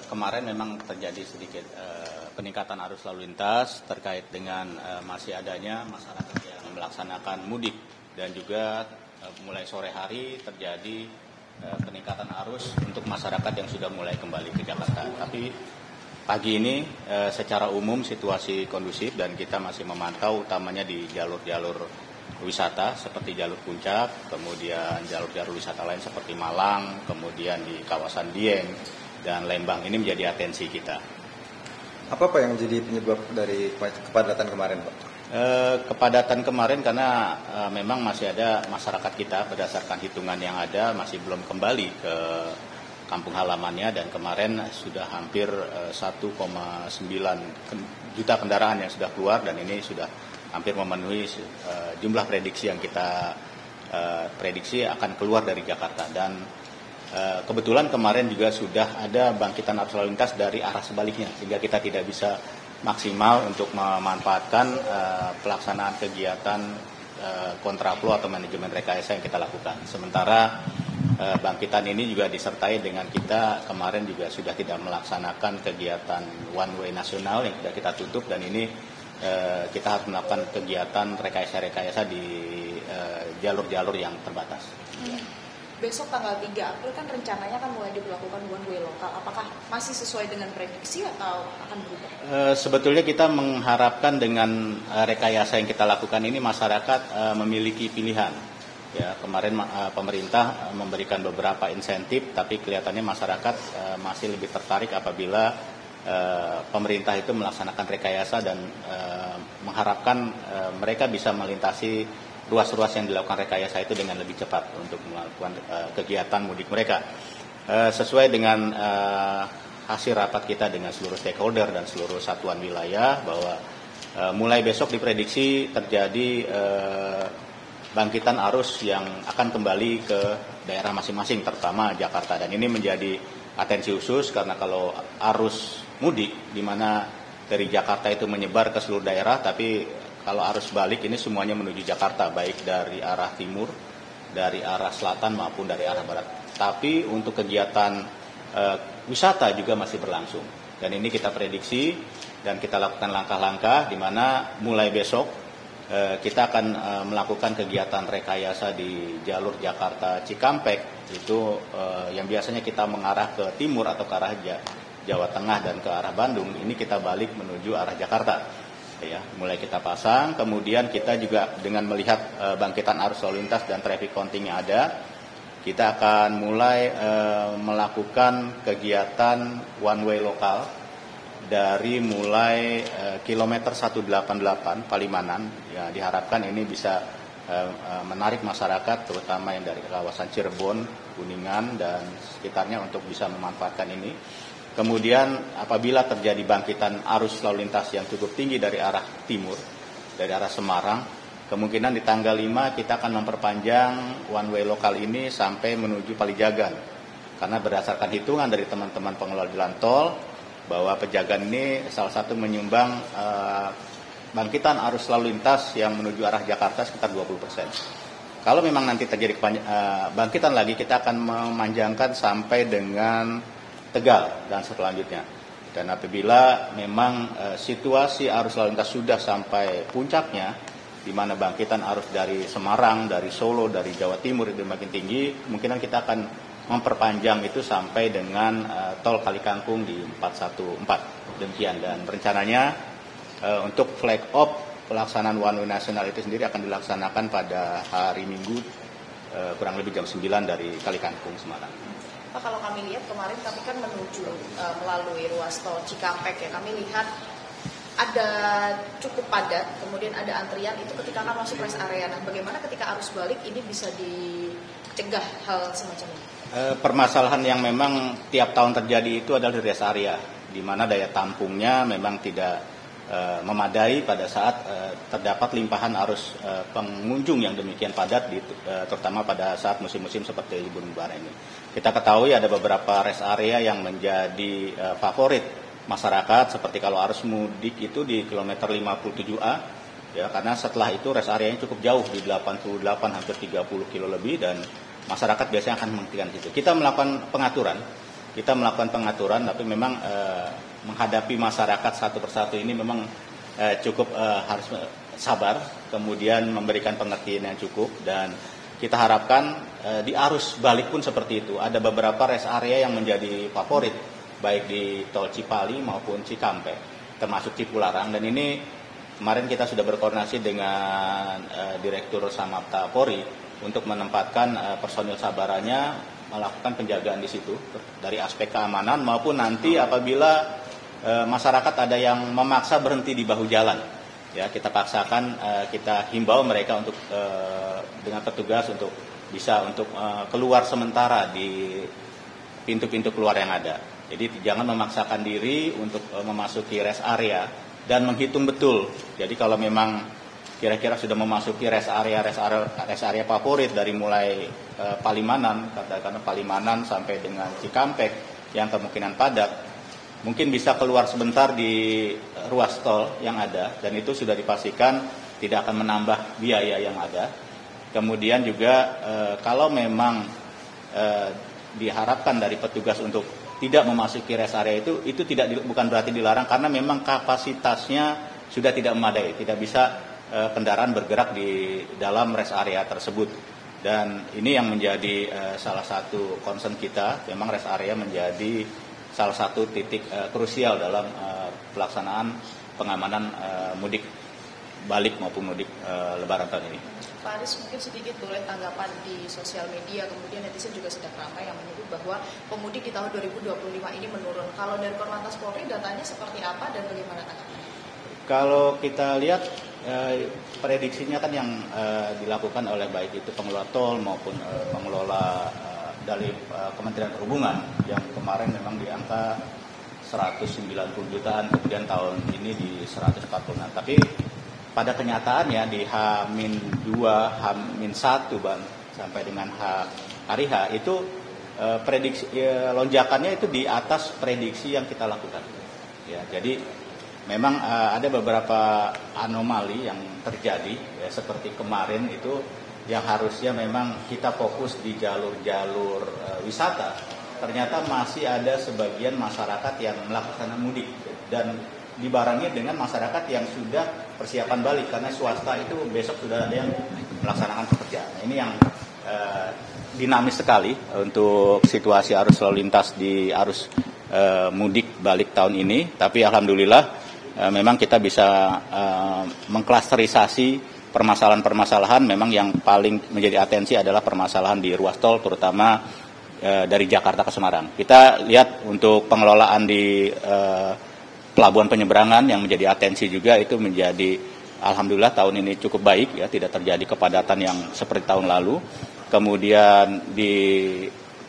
Kemarin memang terjadi sedikit peningkatan arus lalu lintas terkait dengan masih adanya masyarakat yang melaksanakan mudik dan juga mulai sore hari terjadi peningkatan arus untuk masyarakat yang sudah mulai kembali ke Jakarta. Tapi pagi ini secara umum situasi kondusif dan kita masih memantau utamanya di jalur-jalur wisata seperti jalur Puncak, kemudian jalur-jalur wisata lain seperti Malang, kemudian di kawasan Dieng dan Lembang. Ini menjadi atensi kita. Apa Pak yang menjadi penyebab dari kepadatan kemarin, Pak? Kepadatan kemarin karena memang masih ada masyarakat kita berdasarkan hitungan yang ada masih belum kembali ke kampung halamannya, dan kemarin sudah hampir 1,9 juta kendaraan yang sudah keluar, dan ini sudah hampir memenuhi jumlah prediksi yang kita prediksi akan keluar dari Jakarta. Dan kebetulan kemarin juga sudah ada bangkitan arus lalu lintas dari arah sebaliknya, sehingga kita tidak bisa maksimal untuk memanfaatkan pelaksanaan kegiatan kontraflow atau manajemen rekayasa yang kita lakukan. Sementara bangkitan ini juga disertai dengan kita kemarin juga sudah tidak melaksanakan kegiatan one way nasional yang sudah kita tutup, dan ini kita harus melakukan kegiatan rekayasa-rekayasa di jalur-jalur yang terbatas. Besok tanggal 3 April kan rencananya kan mulai diberlakukan one way lokal. Apakah masih sesuai dengan prediksi atau akan berubah? Sebetulnya kita mengharapkan dengan rekayasa yang kita lakukan ini masyarakat memiliki pilihan. Ya, kemarin pemerintah memberikan beberapa insentif, tapi kelihatannya masyarakat masih lebih tertarik apabila pemerintah itu melaksanakan rekayasa dan mengharapkan mereka bisa melintasi ruas-ruas yang dilakukan rekayasa itu dengan lebih cepat untuk melakukan kegiatan mudik mereka. Sesuai dengan hasil rapat kita dengan seluruh stakeholder dan seluruh satuan wilayah, bahwa mulai besok diprediksi terjadi bangkitan arus yang akan kembali ke daerah masing-masing, terutama Jakarta. Dan ini menjadi atensi khusus karena kalau arus mudik di mana dari Jakarta itu menyebar ke seluruh daerah, tapi kalau arus balik ini semuanya menuju Jakarta, baik dari arah timur, dari arah selatan maupun dari arah barat. Tapi untuk kegiatan wisata juga masih berlangsung. Dan ini kita prediksi dan kita lakukan langkah-langkah di mana mulai besok kita akan melakukan kegiatan rekayasa di jalur Jakarta Cikampek, itu yang biasanya kita mengarah ke timur atau ke arah Jawa Tengah dan ke arah Bandung, ini kita balik menuju arah Jakarta. Ya, mulai kita pasang, kemudian kita juga dengan melihat bangkitan arus lalu lintas dan traffic counting yang ada, kita akan mulai melakukan kegiatan one way lokal dari mulai kilometer 188 Palimanan. Ya, diharapkan ini bisa menarik masyarakat terutama yang dari kawasan Cirebon, Kuningan dan sekitarnya untuk bisa memanfaatkan ini. Kemudian apabila terjadi bangkitan arus lalu lintas yang cukup tinggi dari arah timur, dari arah Semarang, kemungkinan di tanggal 5 kita akan memperpanjang one way lokal ini sampai menuju Palijagan. Karena berdasarkan hitungan dari teman-teman pengelola jalan tol, bahwa Pejagan ini salah satu menyumbang bangkitan arus lalu lintas yang menuju arah Jakarta sekitar 20%. Kalau memang nanti terjadi bangkitan lagi, kita akan memanjangkan sampai dengan Tegal dan selanjutnya. Dan apabila memang situasi arus lalu lintas sudah sampai puncaknya, di mana bangkitan arus dari Semarang, dari Solo, dari Jawa Timur itu makin tinggi, kemungkinan kita akan memperpanjang itu sampai dengan tol Kalikangkung di 414. Demikian, dan rencananya untuk flag off pelaksanaan one way nasional itu sendiri akan dilaksanakan pada hari Minggu kurang lebih jam 9 dari Kalikangkung, Semarang. Pak, kalau kami lihat kemarin kami kan menuju melalui ruas tol Cikampek ya, kami lihat ada cukup padat, kemudian ada antrian itu ketika akan masuk rest area. Nah, bagaimana ketika arus balik ini bisa dicegah hal semacam ini? Permasalahan yang memang tiap tahun terjadi itu adalah di rest area, di mana daya tampungnya memang tidak memadai pada saat terdapat limpahan arus pengunjung yang demikian padat, terutama pada saat musim-musim seperti libur lebaran ini. Kita ketahui ada beberapa rest area yang menjadi favorit masyarakat, seperti kalau arus mudik itu di kilometer 57A, ya, karena setelah itu rest areanya cukup jauh di 88 hampir 30 kilo lebih, dan masyarakat biasanya akan menghentikan situ. Kita melakukan pengaturan kita melakukan pengaturan, tapi memang menghadapi masyarakat satu persatu ini memang cukup harus sabar, kemudian memberikan pengertian yang cukup, dan kita harapkan di arus balik pun seperti itu. Ada beberapa rest area yang menjadi favorit, baik di Tol Cipali maupun Cikampek, termasuk Cipularang, dan ini kemarin kita sudah berkoordinasi dengan Direktur Samapta Polri untuk menempatkan personil sabarannya melakukan penjagaan di situ dari aspek keamanan maupun nanti apabila masyarakat ada yang memaksa berhenti di bahu jalan, ya kita paksakan, kita himbau mereka untuk dengan petugas untuk bisa untuk keluar sementara di pintu-pintu keluar yang ada. Jadi jangan memaksakan diri untuk memasuki rest area dan menghitung betul. Jadi kalau memang kira-kira sudah memasuki rest area favorit dari mulai Palimanan, katakanlah Palimanan sampai dengan Cikampek yang kemungkinan padat, mungkin bisa keluar sebentar di ruas tol yang ada, dan itu sudah dipastikan tidak akan menambah biaya yang ada. Kemudian juga kalau memang diharapkan dari petugas untuk tidak memasuki rest area itu bukan berarti dilarang, karena memang kapasitasnya sudah tidak memadai, tidak bisa kendaraan bergerak di dalam rest area tersebut. Dan ini yang menjadi salah satu concern kita, memang rest area menjadi salah satu titik krusial dalam pelaksanaan pengamanan mudik balik maupun mudik Lebaran tahun ini. Pak Aris, mungkin sedikit boleh tanggapan di sosial media, kemudian netizen juga sedang ramai yang menyebut bahwa pemudik di tahun 2025 ini menurun. Kalau dari Korlantas Polri datanya seperti apa dan bagaimana tanggapannya? Kalau kita lihat prediksinya kan yang dilakukan oleh baik itu pengelola tol maupun pengelola dari Kementerian Perhubungan yang kemarin memang di angka 190 jutaan, kemudian tahun ini di 140. Tapi pada kenyataannya di H-2, H-1 sampai dengan hari H itu prediksi lonjakannya itu di atas prediksi yang kita lakukan. Ya, jadi memang ada beberapa anomali yang terjadi, ya, seperti kemarin itu yang harusnya memang kita fokus di jalur-jalur wisata, ternyata masih ada sebagian masyarakat yang melakukan mudik dan dibarengi dengan masyarakat yang sudah persiapan balik, karena swasta itu besok sudah ada yang melaksanakan pekerjaan. Ini yang dinamis sekali untuk situasi arus lalu lintas di arus mudik balik tahun ini. Tapi alhamdulillah memang kita bisa mengklasterisasi permasalahan-permasalahan. Memang yang paling menjadi atensi adalah permasalahan di ruas tol, terutama dari Jakarta ke Semarang. Kita lihat untuk pengelolaan di pelabuhan penyeberangan yang menjadi atensi juga, itu menjadi alhamdulillah tahun ini cukup baik, ya, tidak terjadi kepadatan yang seperti tahun lalu. Kemudian di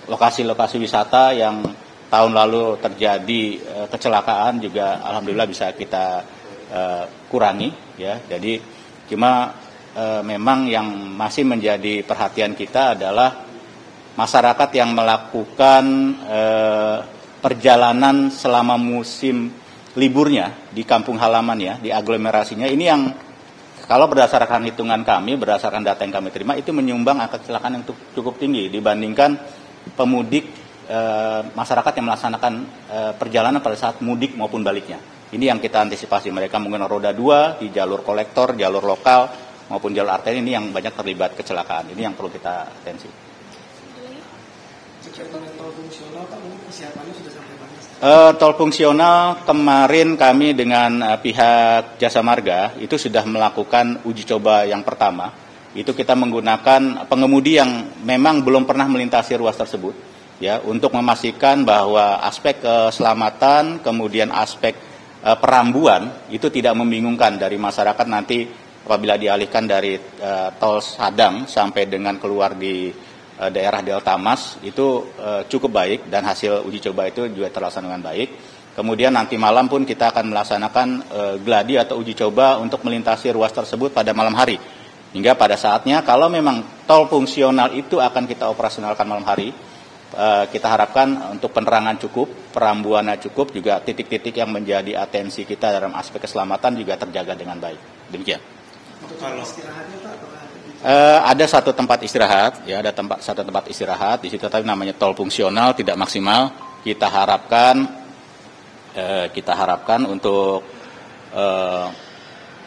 lokasi-lokasi wisata yang tahun lalu terjadi kecelakaan juga alhamdulillah bisa kita kurangi, ya. Jadi cuma memang yang masih menjadi perhatian kita adalah masyarakat yang melakukan perjalanan selama musim liburnya di kampung halamannya, di aglomerasinya. Ini yang kalau berdasarkan hitungan kami, berdasarkan data yang kami terima, itu menyumbang angka kecelakaan yang cukup tinggi dibandingkan pemudik masyarakat yang melaksanakan perjalanan pada saat mudik maupun baliknya. Ini yang kita antisipasi, mereka menggunakan roda 2 di jalur kolektor, jalur lokal maupun jalur arteri, ini yang banyak terlibat kecelakaan. Ini yang perlu kita atensi. Tol fungsional, Pak, persiapannya sudah sampai mana? Tol fungsional kemarin kami dengan pihak Jasa Marga itu sudah melakukan uji coba yang pertama. Itu kita menggunakan pengemudi yang memang belum pernah melintasi ruas tersebut, ya, untuk memastikan bahwa aspek keselamatan kemudian aspek perambuan itu tidak membingungkan dari masyarakat nanti apabila dialihkan dari tol Sadang sampai dengan keluar di daerah Delta Mas itu cukup baik, dan hasil uji coba itu juga terlaksana dengan baik. Kemudian nanti malam pun kita akan melaksanakan gladi atau uji coba untuk melintasi ruas tersebut pada malam hari. Hingga pada saatnya kalau memang tol fungsional itu akan kita operasionalkan malam hari, kita harapkan untuk penerangan cukup, perambuannya cukup, juga titik-titik yang menjadi atensi kita dalam aspek keselamatan juga terjaga dengan baik. Demikian. Untuk kalau istirahatnya, Pak, ada satu tempat istirahat, ya, ada satu tempat istirahat di situ, tapi namanya tol fungsional, tidak maksimal. kita harapkan untuk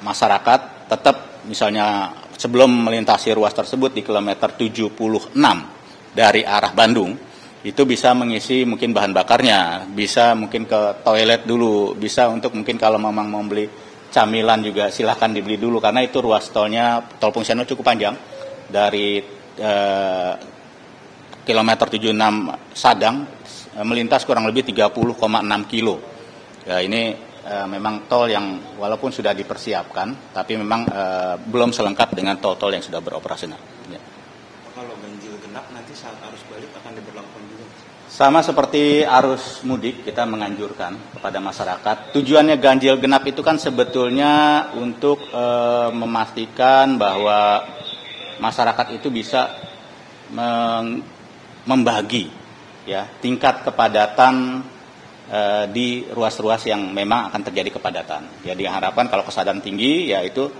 masyarakat tetap misalnya sebelum melintasi ruas tersebut di kilometer 76 dari arah Bandung, itu bisa mengisi mungkin bahan bakarnya, bisa mungkin ke toilet dulu, bisa untuk mungkin kalau memang mau beli camilan juga silahkan dibeli dulu, karena itu ruas tolnya, tol fungsional cukup panjang dari kilometer 76 Sadang melintas kurang lebih 30,6 kilo. Ya, ini memang tol yang walaupun sudah dipersiapkan, tapi memang belum selengkap dengan tol-tol yang sudah beroperasional. Ya. Kalau ganjil genap nanti saat arus balik akan diberlakukan juga? Sama seperti arus mudik, kita menganjurkan kepada masyarakat. Tujuannya ganjil genap itu kan sebetulnya untuk memastikan bahwa masyarakat itu bisa membagi ya tingkat kepadatan di ruas-ruas yang memang akan terjadi kepadatan. Jadi diharapkan kalau kesadaran tinggi, yaitu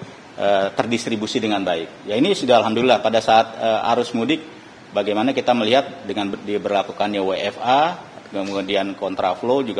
terdistribusi dengan baik. Ya ini sudah alhamdulillah pada saat arus mudik, bagaimana kita melihat dengan diberlakukannya WFA, kemudian kontraflow juga